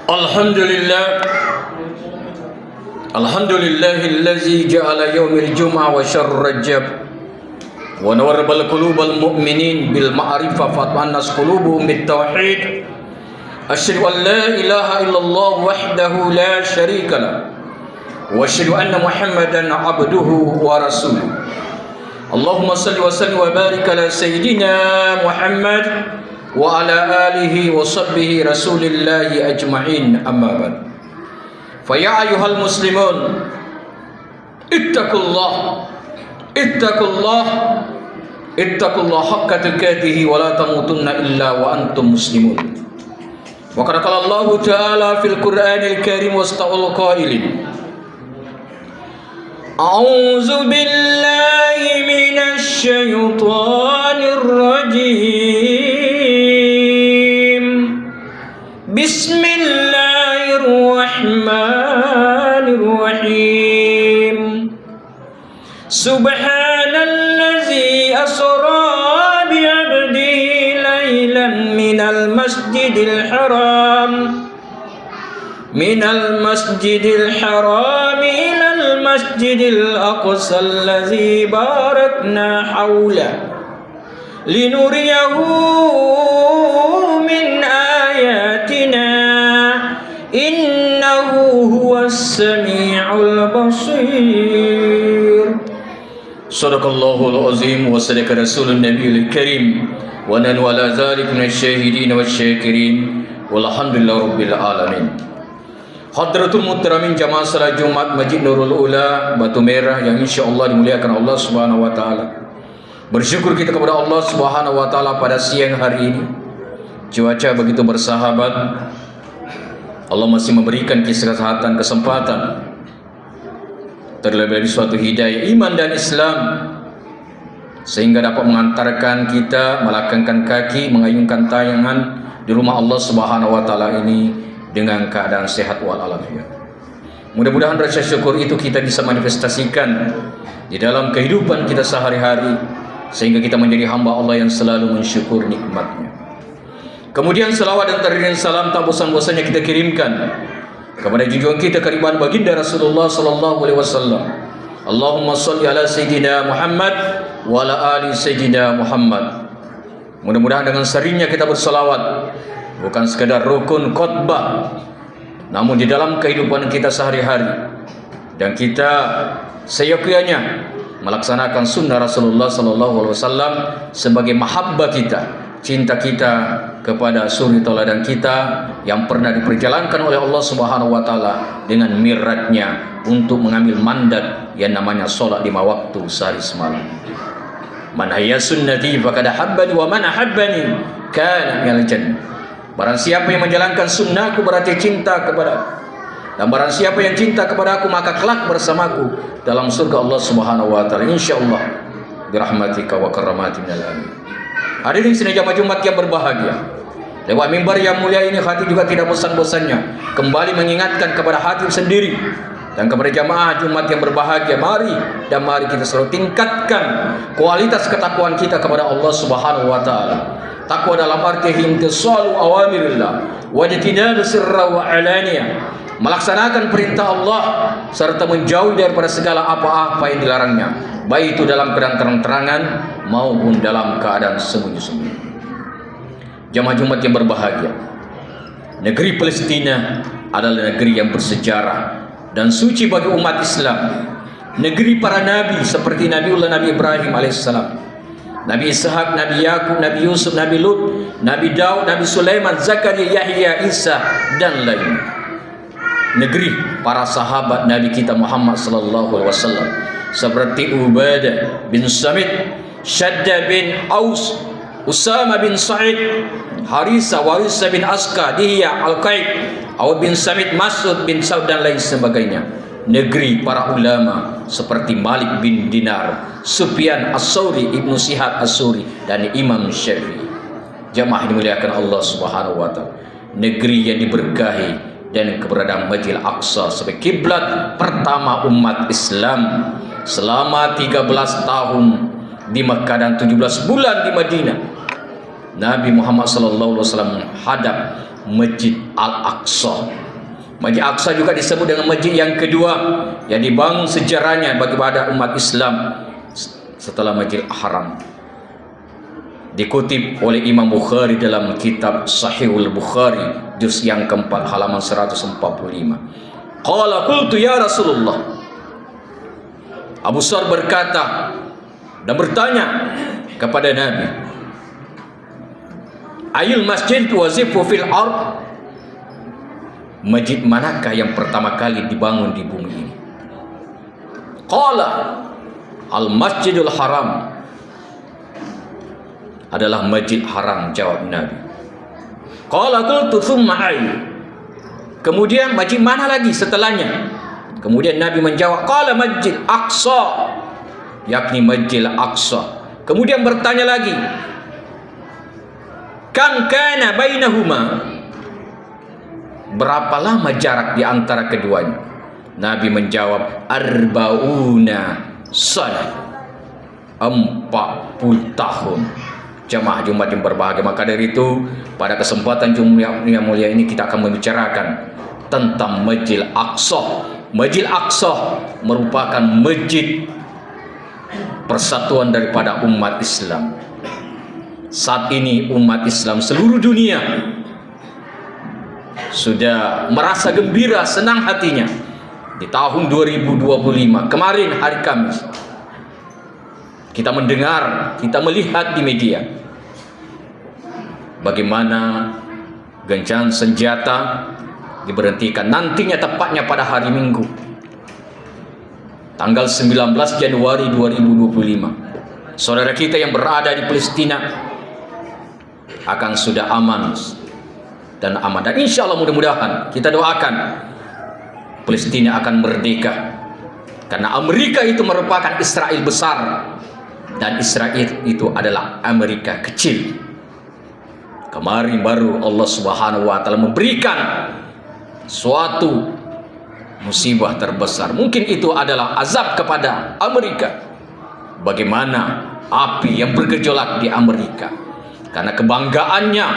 Alhamdulillah, Alhamdulillahillazi ja'ala yawmil jum'ah wa syarr rajab wa nawarbal qulubal mu'minin bil ma'rifah fatmanas qulubuhum bit tauhid. Asyhadu an la ilaha illallah wahdahu la syarika lah wa asyhadu anna Muhammadan abduhu wa rasuluh. Allahumma salli wa sallim wa barik ala sayyidina Muhammad wa ala alihi wa sahbihi rasulillahi ajma'in, amma ba'd. Fa ya ayyuhal muslimun ittaqullah haqqa tuqatih wa la tamutunna illa wa antum muslimun. Wa qala Allah ta'ala fil Qur'anil Karim wasta'ul qailin a'udzu billahi minasy syaithanir rajim. Bismillahirrahmanirrahim. Subhanallazi asra bi 'abdihi lailan minal masjidil haram ilal masjidil aqsa allazi barakna hawla linuriyahu min ayatina innahu huwas sami'ul basir. Sadaqallahul azim wa sadaqa rasulun nabiyil karim wa nanu ala dzalika minasyahidin wasyakirin walhamdulillahi rabbil alamin. Hadratul muhtaramin jamaah salat Jumat Masjid Nurul Ula Batu Merah yang insyaallah dimuliakan Allah Subhanahu wa taala. Bersyukur kita kepada Allah Subhanahu wa taala pada siang hari ini. Cuaca begitu bersahabat. Allah masih memberikan kesehatan, kesempatan, terlebih dari suatu hidayah iman dan Islam, sehingga dapat mengantarkan kita melangkahkan kaki, mengayunkan tangan di rumah Allah Subhanahu wa taala ini dengan keadaan sehat walafiat. Mudah-mudahan rasa syukur itu kita bisa manifestasikan di dalam kehidupan kita sehari-hari, sehingga kita menjadi hamba Allah yang selalu mensyukur nikmatnya. Kemudian selawat dan tahmid salam tak bosan-bosannya kita kirimkan kepada junjungan kita keriban baginda Rasulullah sallallahu alaihi wasallam. Allahumma shalli ala sayyidina Muhammad wa ala ali sayyidina Muhammad. Mudah-mudahan dengan seringnya kita berselawat, bukan sekadar rukun khutbah, namun di dalam kehidupan kita sehari-hari, dan kita seyogyanya melaksanakan sunnah Rasulullah sallallahu alaihi wasallam sebagai mahabbah kita, cinta kita kepada suri tauladan kita yang pernah diperjalankan oleh Allah Subhanahu wa taala dengan mi'rajnya untuk mengambil mandat yang namanya salat 5 waktu sehari semalam. Man hayya sunnati faqad habbani wa man ahabbani kana minal jannah. Barang siapa yang menjalankan sunnahku berarti cinta kepada, dan barang siapa yang cinta kepada aku maka kelak bersamaku dalam surga Allah Subhanahu wa taala insyaallah birahmatika wa karamati minal alamin. Hadirin sidang jamaah Jumat yang berbahagia, lewat mimbar yang mulia ini hati juga tidak bosan-bosannya kembali mengingatkan kepada hati sendiri dan kepada jamaah Jumat yang berbahagia, mari kita selalu tingkatkan kualitas ketakwaan kita kepada Allah Subhanahu wa taala. Takwa dalam arti imtisalu awamirillah wa ijtinab sirra wa alaniyah, melaksanakan perintah Allah serta menjauhi daripada segala apa-apa yang dilarangnya, baik itu dalam keadaan terang-terangan maupun dalam keadaan sembunyi-sembunyi. Jamaah Jumat yang berbahagia, negeri Palestina adalah negeri yang bersejarah dan suci bagi umat Islam, negeri para nabi seperti Nabiullah Nabi Ibrahim alaihissalam, Nabi Ishak, Nabi Yakub, Nabi Yusuf, Nabi Lut, Nabi Daud, Nabi Sulaiman, Zakaria, Yahya, Isa dan lainnya. Negeri para sahabat Nabi kita Muhammad sallallahu alaihi wasallam seperti Ubadah bin Samit, Shadda bin Aus, Usama bin Sa'id, Harisa, Warisa bin Aska, Dihya, Al-Qaid, Awad bin Samit, Mas'ud bin Saud dan lain sebagainya. Negeri para ulama seperti Malik bin Dinar, Sufyan As-Sauri, Ibnu Shihab As-Suri dan Imam Syafi'i. Jamaah dimuliakan Allah Subhanahu wa taala. Negeri yang diberkahi dan keberadaan Masjid Al-Aqsa sebagai kiblat pertama umat Islam selama 13 tahun di Makkah dan 17 bulan di Madinah. Nabi Muhammad sallallahu alaihi wasallam menghadap Masjid Al-Aqsa. Masjid Al-Aqsa juga disebut dengan masjid yang kedua yang dibangun sejarahnya bagi pada umat Islam setelah Masjidil Haram. Dikutip oleh Imam Bukhari dalam kitab Sahihul Bukhari juz yang keempat halaman 145. Qala qultu ya Rasulullah. Abu Sar berkata dan bertanya kepada Nabi, ayul masjid wazifu fil ard? Masjid manakah yang pertama kali dibangun di bumi ini? Qala al Masjidul Haram, adalah Masjid Haram, jawab Nabi. Qala qultu thumma ay? Kemudian masjid mana lagi setelahnya? Kemudian Nabi menjawab, qala Masjid Aqsa, yakni Masjid Aqsa. Kemudian bertanya lagi, kam kana bainahuma? Berapa lama jarak di antara keduanya? Nabi menjawab, arba'una sanah, 40 tahun. Jemaah Jumat yang berbahagia, maka dari itu pada kesempatan Jumat yang mulia ini kita akan membicarakan tentang Masjid Aqsa. Masjid Aqsa merupakan masjid persatuan daripada umat Islam. Saat ini umat Islam seluruh dunia sudah merasa gembira, senang hatinya di tahun 2025 kemarin hari Kamis. Kita mendengar, kita melihat di media bagaimana gencatan senjata diberhentikan nantinya tepatnya pada hari Minggu tanggal 19 Januari 2025. Saudara kita yang berada di Palestina akan sudah aman dan aman, dan insya Allah mudah-mudahan kita doakan Palestina akan merdeka, karena Amerika itu merupakan Israel besar dan Israel itu adalah Amerika kecil. Kemarin baru Allah Subhanahu wa taala memberikan suatu musibah terbesar. Mungkin itu adalah azab kepada Amerika. Bagaimana api yang bergejolak di Amerika karena kebanggaannya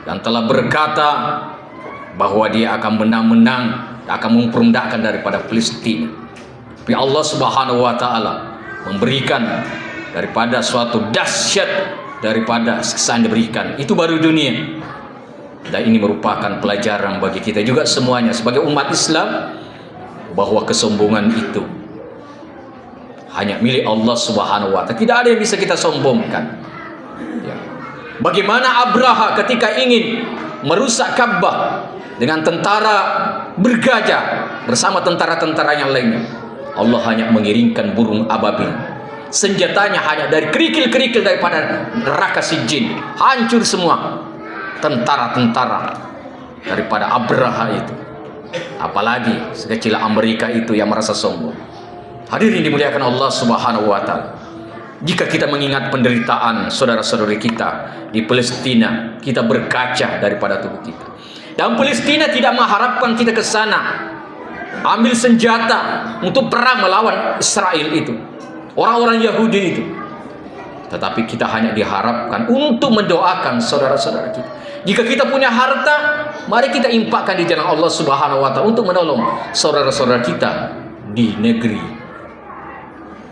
dan telah berkata bahwa dia akan menang-menang, akan memperendahkan daripada Palestina. Tapi Allah Subhanahu wa taala memberikan daripada suatu dahsyat daripada siksaan diberikan. Itu baru dunia. Dan ini merupakan pelajaran bagi kita juga semuanya sebagai umat Islam bahwa kesombongan itu hanya milik Allah Subhanahu wa taala. Tidak ada yang bisa kita sombongkan. Ya. Bagaimana Abraha ketika ingin merusak Ka'bah dengan tentara bergajah bersama tentara-tentara yang lainnya, Allah hanya mengirimkan burung ababil. Senjatanya hanya dari kerikil-kerikil daripada neraka Sijin. Hancur semua tentara-tentara daripada Abraha itu. Apalagi sekecil Amerika itu yang merasa sombong. Hadirin dimuliakan Allah Subhanahu wa taala. Jika kita mengingat penderitaan saudara-saudari kita di Palestina, kita berkaca daripada tubuh kita. Dan Palestina tidak mengharapkan kita ke sana ambil senjata untuk perang melawan Israel itu, orang-orang Yahudi itu. Tetapi kita hanya diharapkan untuk mendoakan saudara-saudara kita. Jika kita punya harta, mari kita infakkan di jalan Allah Subhanahu wa taala untuk menolong saudara-saudara kita di negeri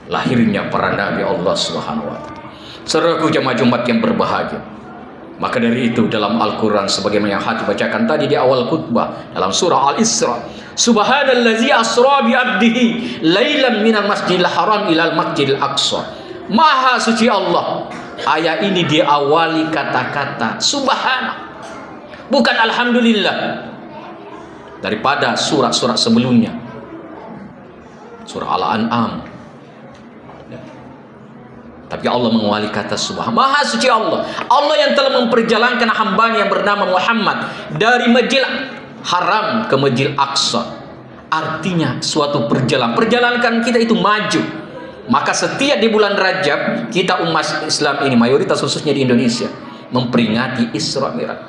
lahirnya para nabi Allah Subhanahu wa taala. Saudaraku jemaah Jumat yang berbahagia, maka dari itu dalam Al-Quran sebagaimana yang hati bacakan tadi di awal khutbah dalam surah Al-Isra, subhanallazi asra bi abdihi lailan minal masjidil haram ilal masjidil aqsa. Maha suci Allah. Ayat ini diawali kata-kata subhana, bukan alhamdulillah, daripada surat-surat sebelumnya, surah Al-An'am. Tapi Allah mengawali kata subhan. Maha suci Allah. Allah yang telah memperjalankan hambanya yang bernama Muhammad dari Masjid Haram ke Masjid Aqsa. Artinya suatu perjalanan kita itu maju. Maka setiap di bulan Rajab kita umat Islam ini, mayoritas khususnya di Indonesia, memperingati Isra Mi'raj.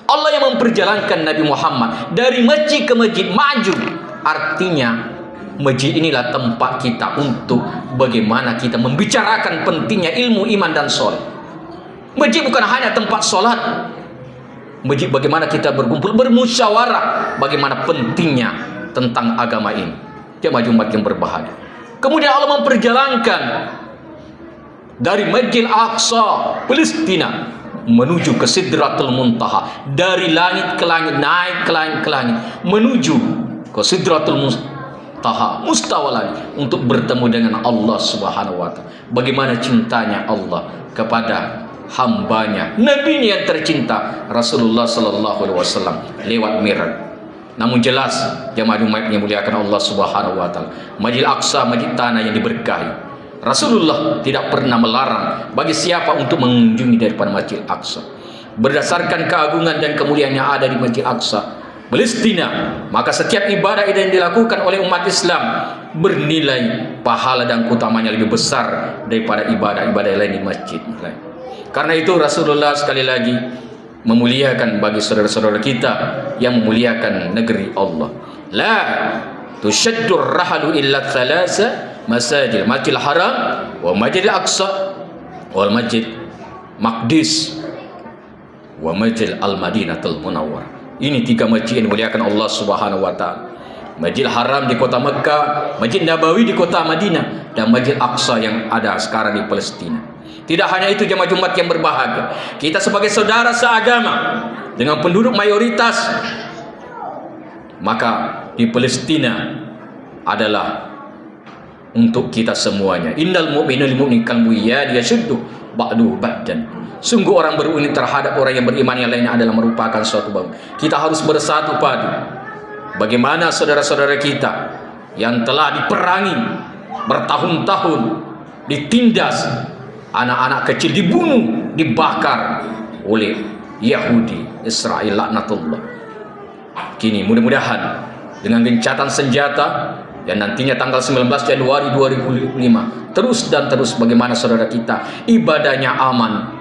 Allah yang memperjalankan Nabi Muhammad dari masjid ke masjid maju. Artinya masjid inilah tempat kita untuk bagaimana kita membicarakan pentingnya ilmu, iman dan sholeh. Masjid bukan hanya tempat sholat. Masjid bagaimana kita berkumpul, bermusyawarah bagaimana pentingnya tentang agama ini. Jemaah Jumat yang berbahagia. Kemudian Allah memperjalankan dari Masjid Al-Aqsa Palestina menuju ke Sidratul Muntaha, dari langit ke langit, naik ke langit ke langit, menuju ke Sidratul Muntaha, mustawa lagi, untuk bertemu dengan Allah Subhanahu wa Ta'ala. Bagaimana cintanya Allah kepada hambanya, nabinya yang tercinta Rasulullah sallallahu alaihi wasallam lewat Mi'raj. Namun jelas jemaah Jumat yang muliakan Allah Subhanahu wa Ta'ala, Masjid Al-Aqsa, masjid tanah yang diberkahi. Rasulullah tidak pernah melarang bagi siapa untuk mengunjungi daripada Masjid Al-Aqsa. Berdasarkan keagungan dan kemuliaan yang ada di Masjid Al-Aqsa Palestina, maka setiap ibadah yang dilakukan oleh umat Islam bernilai pahala dan keutamanya lebih besar daripada ibadah-ibadah lain di masjid lain. Karena itu Rasulullah sekali lagi memuliakan bagi saudara-saudara kita yang memuliakan negeri Allah. La tushaddur rahalu illa thalasa masajid, Masjidil Haram wa Masjidil Aqsa wal Masjid Maqdis wa Masjid Al-Madinatul Munawwarah. Ini 3 masjid yang dimuliakan Allah Subhanahu wa Ta'ala. Masjidil Haram di kota Mekah, Masjid Nabawi di kota Madinah, dan Masjid Aqsa yang ada sekarang di Palestina. Tidak hanya itu jemaah Jumat yang berbahagia, kita sebagai saudara seagama dengan penduduk mayoritas, maka di Palestina adalah untuk kita semuanya. Innal mu'minu lil mu'min kal bunyan yashuddu ba'du ba'dan. Sungguh orang beriman terhadap orang yang beriman yang lainnya adalah merupakan suatu bangun. Kita harus bersatu padu. Bagaimana saudara-saudara kita yang telah diperangi bertahun-tahun, ditindas, anak-anak kecil dibunuh, dibakar oleh Yahudi Israel laknatullah. Kini mudah-mudahan dengan gencatan senjata dan nantinya tanggal 19 Januari 2005 terus dan terus bagaimana saudara kita ibadahnya aman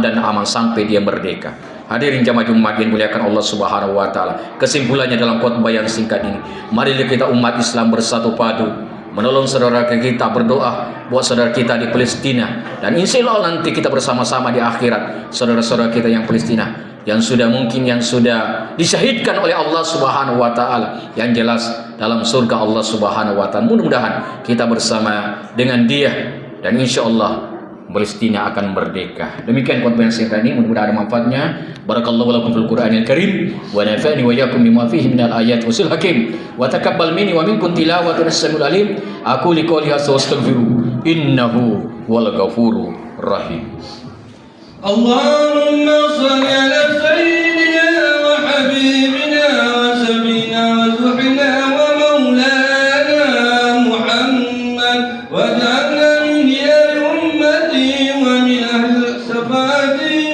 dan aman sampai dia merdeka. Hadirin jamaah Jumat yang muliakan Allah Subhanahu wa Ta'ala, kesimpulannya dalam khotbah yang singkat ini, marilah kita umat Islam bersatu padu menolong saudara kita, berdoa buat saudara kita di Palestina, dan insya Allah nanti kita bersama-sama di akhirat saudara-saudara kita yang Palestina yang sudah disyahidkan oleh Allah Subhanahu wa Ta'ala, yang jelas dalam surga Allah Subhanahu wa Ta'ala. Mudah-mudahan kita bersama dengan dia dan insya Allah Palestina akan merdeka. Demikian khotbah yang singkat ini, mudah-mudahan ada manfaatnya. Barakallahu lakum fil Qur'anil Karim wa nafa'ani wa iyyakum bima fihi minal ayat wasil hakim wa taqabbal minni wa minkum tilawatan as-samiul alim. Aku liqouli astaghfiru innahu wal ghafurur rahim. Allahumma shalli ala sayyidina wa habibina wa sabina wa zuhina wa maulana Muhammad wa ja'alna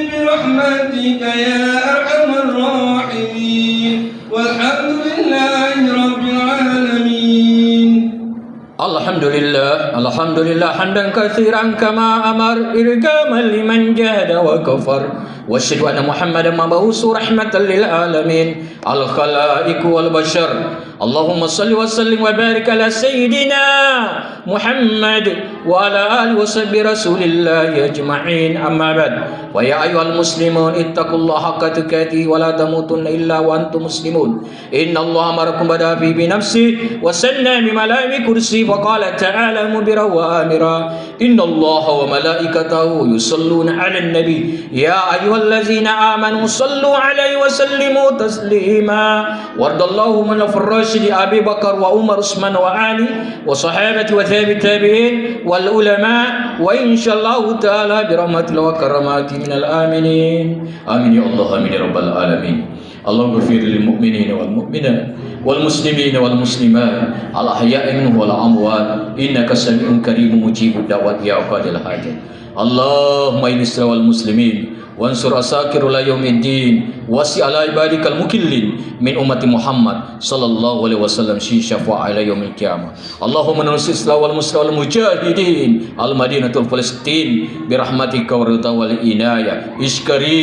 برحمتك يا أرحم الراحمين والحمد لله رب العالمين. Alhamdulillah hamdan katsiran kama amar irgaman liman jahada wa kafar wa asyhadu anna Muhammadan mab'uusu rahmatan lil alamin al khalaiq wal bashar. Allahumma salli wa sallim wa barik ala sayyidina Muhammad wa ala alihi wa sahbihi rasulillah ajma'in, amma ba'd. Wa ya ayyuhal muslimun ittaqullaha haqqa tuqatih wa la tamutunna illa wa antum muslimun. Innallaha amarakum bi nafsi wa sanna bi malaikati kursi wa qala ta'ala mubira wa amira innallaha wa malaikatahu yusalluna 'alan nabi ya ayyuhallazina amanu sallu 'alaihi wa sallimu taslima. Wardallahu man Rashidi Abi Bakar wa Umar Usman wa Ali wa sahabati wa tabi'in wal ulama wa insyaallah ta'ala bi rahmatil wa karamati minal aminin. Amin ya Allah, amin ya rabbal alamin. Allahumma ghfir lil mu'minina wal mu'minat wal muslimina wal muslimat al ahya'i minhum wal amwat innaka sami'un karimun mujibud da'wat ya qadil hajat. Allahumma inisra wal muslimin wansur asakirul yaumiddin wasi ala ibadikal mukillin min ummati Muhammad sallallahu alaihi wasallam si syafa'a ila yaumil qiyamah. Allahumma nusir islam wal muslimin wal mujahidin al madinatul Palestin bi rahmatika wa ridha wal inayah iskari